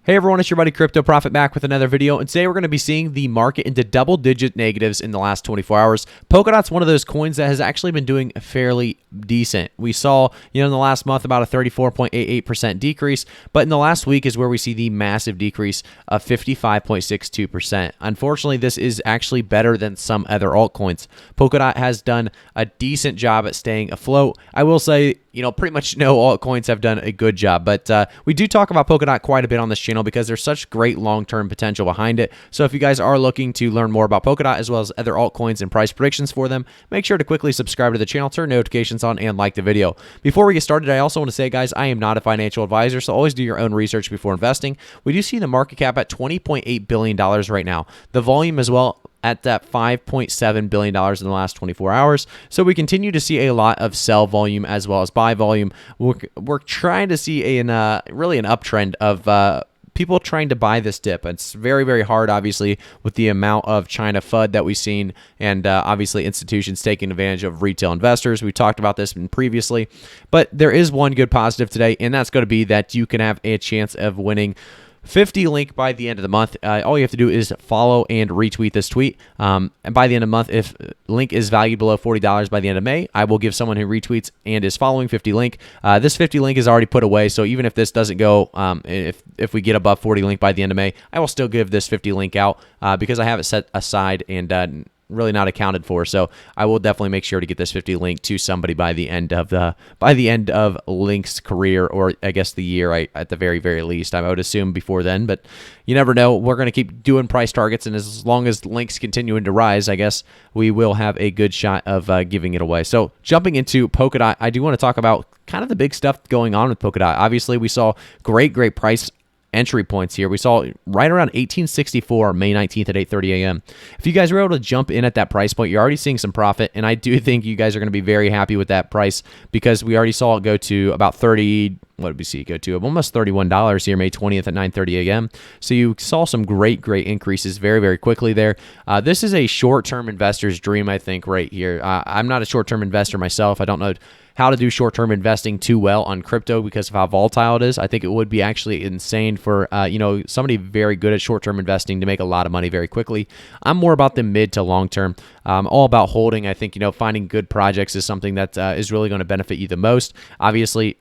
Hey everyone, it's your buddy Crypto Profit back with another video, and today we're going to be seeing the market into double-digit negatives in the last 24 hours. Polkadot's one of those coins that has actually been doing fairly decent. We saw, in the last month about a 34.88% decrease, but in the last week is where we see the massive decrease of 55.62%. Unfortunately, this is actually better than some other altcoins. Polkadot has done a decent job at staying afloat. I will say, pretty much no altcoins have done a good job, but we do talk about Polkadot quite a bit on this channel because there's such great long-term potential behind it. So if you guys are looking to learn more about Polkadot as well as other altcoins and price predictions for them, make sure to quickly subscribe to the channel, turn notifications on, and like the video. Before we get started, I also want to say, guys, I am not a financial advisor, so always do your own research before investing. We do see the market cap at $20.8 billion right now. The volume as well at that $5.7 billion in the last 24 hours. So we continue to see a lot of sell volume as well as buy volume. We're trying to see really an uptrend of people trying to buy this dip. It's very, very hard, obviously, with the amount of China FUD that we've seen and obviously institutions taking advantage of retail investors. We talked about this previously, but there is one good positive today, and that's going to be that you can have a chance of winning 50 link by the end of the month. All you have to do is follow and retweet this tweet. And by the end of the month, if link is valued below $40 by the end of May, I will give someone who retweets and is following 50 link. This 50 link is already put away, so even if this doesn't go, if we get above 40 link by the end of May, I will still give this 50 link out because I have it set aside and really not accounted for. So I will definitely make sure to get this 50 link to somebody by the end of Link's career, or I guess the year, at the very, very least. I would assume before then, but you never know. We're going to keep doing price targets, and as long as Link's continuing to rise, I guess we will have a good shot of giving it away. So jumping into Polkadot, I do want to talk about kind of the big stuff going on with Polkadot. Obviously, we saw great price entry points here. We saw right around 1864 May 19th at 8:30 a.m. If you guys were able to jump in at that price point, you're already seeing some profit, and I do think you guys are going to be very happy with that price because we already saw it go to about 30. What did we see it go to? Almost $31 here May 20th at 9:30 a.m. So you saw some great increases very, very quickly there. This is a short-term investor's dream, I think, right here. I'm not a short-term investor myself. I don't know how to do short-term investing too well on crypto because of how volatile it is. I think it would be actually insane for somebody very good at short-term investing to make a lot of money very quickly. I'm more about the mid to long-term. All about holding. I think finding good projects is something that is really going to benefit you the most. Obviously,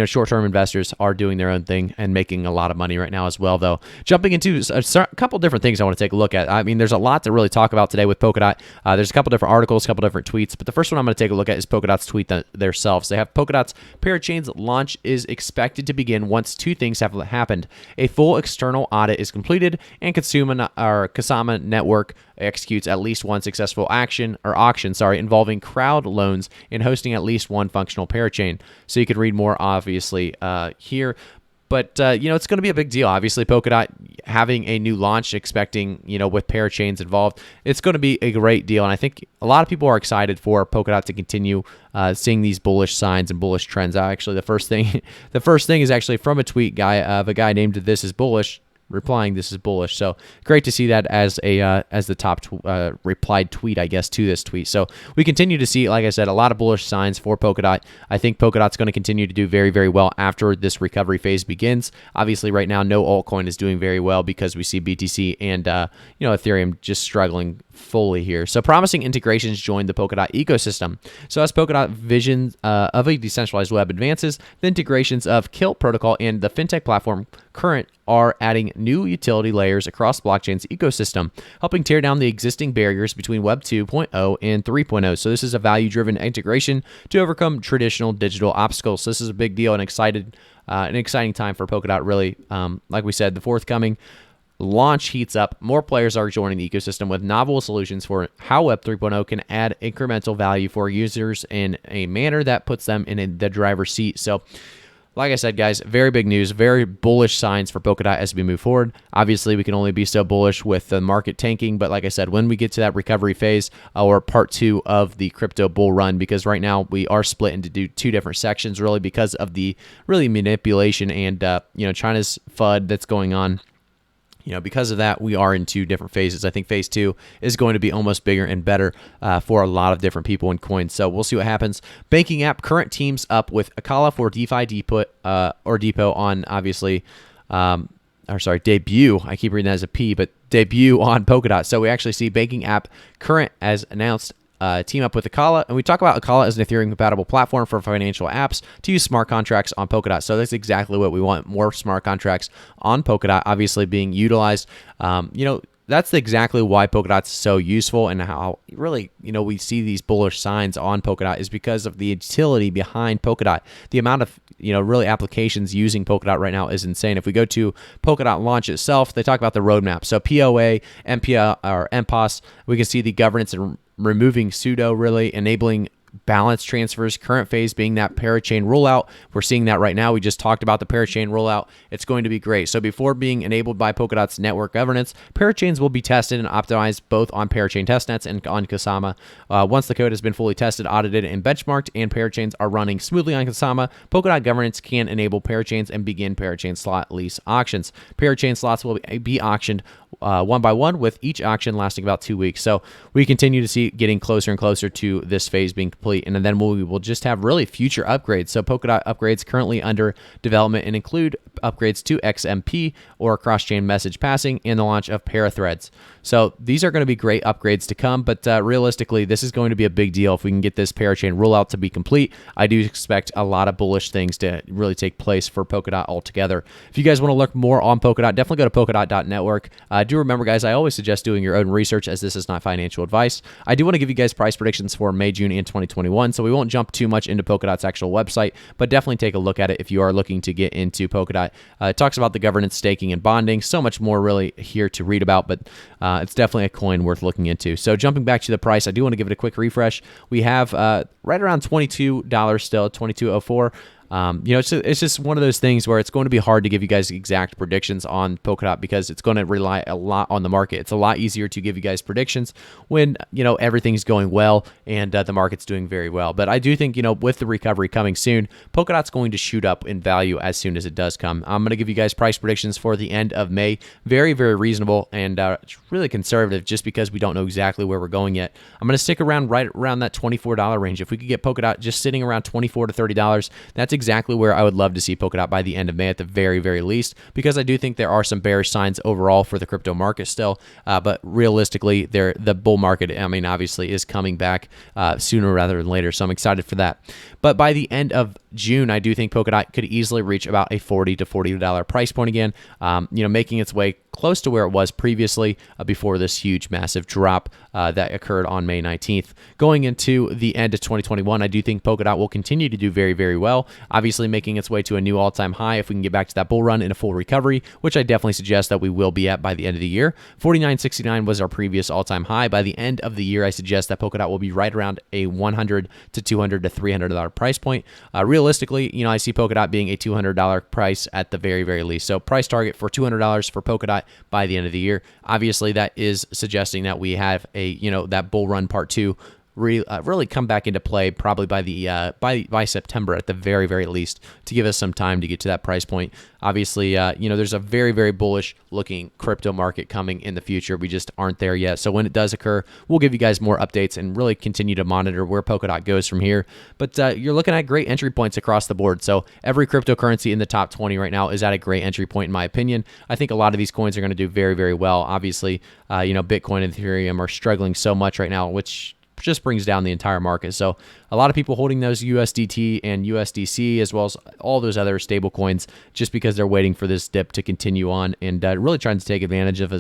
short-term investors are doing their own thing and making a lot of money right now as well, though. Jumping into a couple different things I want to take a look at. I mean, there's a lot to really talk about today with Polkadot. There's a couple different articles, a couple different tweets, but the first one I'm going to take a look at is Polkadot's tweet themselves. They have Polkadot's parachains launch is expected to begin once two things have happened. A full external audit is completed, and Kusama network executes at least one successful auction involving crowd loans and hosting at least one functional parachain. So you could read more obviously here. But, it's going to be a big deal. Obviously, Polkadot having a new launch, expecting, with parachains involved, it's going to be a great deal. And I think a lot of people are excited for Polkadot to continue seeing these bullish signs and bullish trends. Actually, the first thing is actually from a tweet of a guy named This Is Bullish, replying "This is bullish." So great to see that as the top replied tweet, I guess, to this tweet. So we continue to see, like I said, a lot of bullish signs for Polkadot. I think Polkadot's going to continue to do very, very well after this recovery phase begins. Obviously, right now, no altcoin is doing very well because we see BTC and Ethereum just struggling fully here. So promising integrations join the Polkadot ecosystem. So as Polkadot vision of a decentralized web advances, the integrations of Kilt protocol and the fintech platform Current are adding new utility layers across blockchain's ecosystem, helping tear down the existing barriers between Web 2.0 and 3.0. So this is a value-driven integration to overcome traditional digital obstacles. So this is a big deal and an exciting time for Polkadot, really. Like we said, the forthcoming launch heats up. More players are joining the ecosystem with novel solutions for how Web 3.0 can add incremental value for users in a manner that puts them in the driver's seat. So like I said, guys, very big news, very bullish signs for Polkadot as we move forward. Obviously, we can only be so bullish with the market tanking, but like I said, when we get to that recovery phase or part two of the crypto bull run, because right now we are split into two different sections, really because of the manipulation and China's FUD that's going on. Because of that, we are in two different phases. I think phase two is going to be almost bigger and better for a lot of different people in coins. So we'll see what happens. Banking app current teams up with Akala for DeFi Depot on obviously debut. I keep reading that as a P, but debut on Polkadot. So we actually see banking app Current as announced. Team up with Akala, and we talk about Akala as an Ethereum compatible platform for financial apps to use smart contracts on Polkadot. So that's exactly what we want: more smart contracts on Polkadot, obviously being utilized. That's exactly why Polkadot's so useful, and how really, we see these bullish signs on Polkadot is because of the utility behind Polkadot. The amount of, really applications using Polkadot right now is insane. If we go to Polkadot launch itself, they talk about the roadmap. So POA, MPA, or MPOS, we can see the governance and removing pseudo, really enabling balance transfers, current phase being that parachain rollout. We're seeing that right now. We just talked about the parachain rollout. It's going to be great. So before being enabled by Polkadot's network governance, parachains will be tested and optimized both on parachain testnets and on Kusama. Once the code has been fully tested, audited, and benchmarked, and parachains are running smoothly on Kusama, Polkadot governance can enable parachains and begin parachain slot lease auctions. Parachain slots will be auctioned one by one, with each auction lasting about 2 weeks. So we continue to see getting closer and closer to this phase being complete, and then we will just have really future upgrades. So Polkadot upgrades currently under development and include upgrades to XMP, or cross-chain message passing, and the launch of Parathreads. So these are going to be great upgrades to come, but realistically, this is going to be a big deal if we can get this parachain rollout to be complete. I do expect a lot of bullish things to really take place for Polkadot altogether. If you guys want to look more on Polkadot, definitely go to polkadot.network. Do remember, guys, I always suggest doing your own research, as this is not financial advice. I do want to give you guys price predictions for May, June, and 2021, so we won't jump too much into Polkadot's actual website, but definitely take a look at it if you are looking to get into Polkadot. It talks about the governance, staking, and bonding. So much more really here to read about, but it's definitely a coin worth looking into. So jumping back to the price, I do want to give it a quick refresh. We have right around $22 still, $22.04. It's just one of those things where it's going to be hard to give you guys exact predictions on Polkadot, because it's going to rely a lot on the market. It's a lot easier to give you guys predictions when, everything's going well and the market's doing very well. But I do think, with the recovery coming soon, Polkadot's going to shoot up in value as soon as it does come. I'm going to give you guys price predictions for the end of May. Very, very reasonable and really conservative, just because we don't know exactly where we're going yet. I'm going to stick around right around that $24 range. If we could get Polkadot just sitting around $24 to $30, that's exactly where I would love to see Polkadot by the end of May at the very, very least, because I do think there are some bearish signs overall for the crypto market still, but realistically, the bull market, obviously is coming back sooner rather than later, so I'm excited for that. But by the end of June, I do think Polkadot could easily reach about a $40 to $40 price point again, making its way close to where it was previously before this huge, massive drop that occurred on May 19th. Going into the end of 2021, I do think Polkadot will continue to do very, very well, obviously making its way to a new all-time high if we can get back to that bull run in a full recovery, which I definitely suggest that we will be at by the end of the year. 49.69 was our previous all-time high. By the end of the year, I suggest that Polkadot will be right around a $100 to $200 to $300 price point. Realistically, I see Polkadot being a $200 price at the very, very least. So price target for $200 for Polkadot by the end of the year. Obviously, that is suggesting that we have a, that bull run part two really come back into play probably by the by September at the very, very least, to give us some time to get to that price point. Obviously, there's a very, very bullish looking crypto market coming in the future. We just aren't there yet. So when it does occur, we'll give you guys more updates and really continue to monitor where Polkadot goes from here. But you're looking at great entry points across the board. So every cryptocurrency in the top 20 right now is at a great entry point, in my opinion. I think a lot of these coins are going to do very, very well. Obviously, Bitcoin and Ethereum are struggling so much right now, which just brings down the entire market. So a lot of people holding those USDT and USDC, as well as all those other stable coins, just because they're waiting for this dip to continue on, and really trying to take advantage of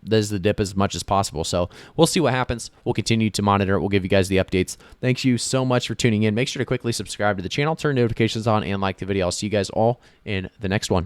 the dip as much as possible. So we'll see what happens. We'll continue to monitor it. We'll give you guys the updates. Thank you so much for tuning in. Make sure to quickly subscribe to the channel, turn notifications on, and like the video. I'll see you guys all in the next one.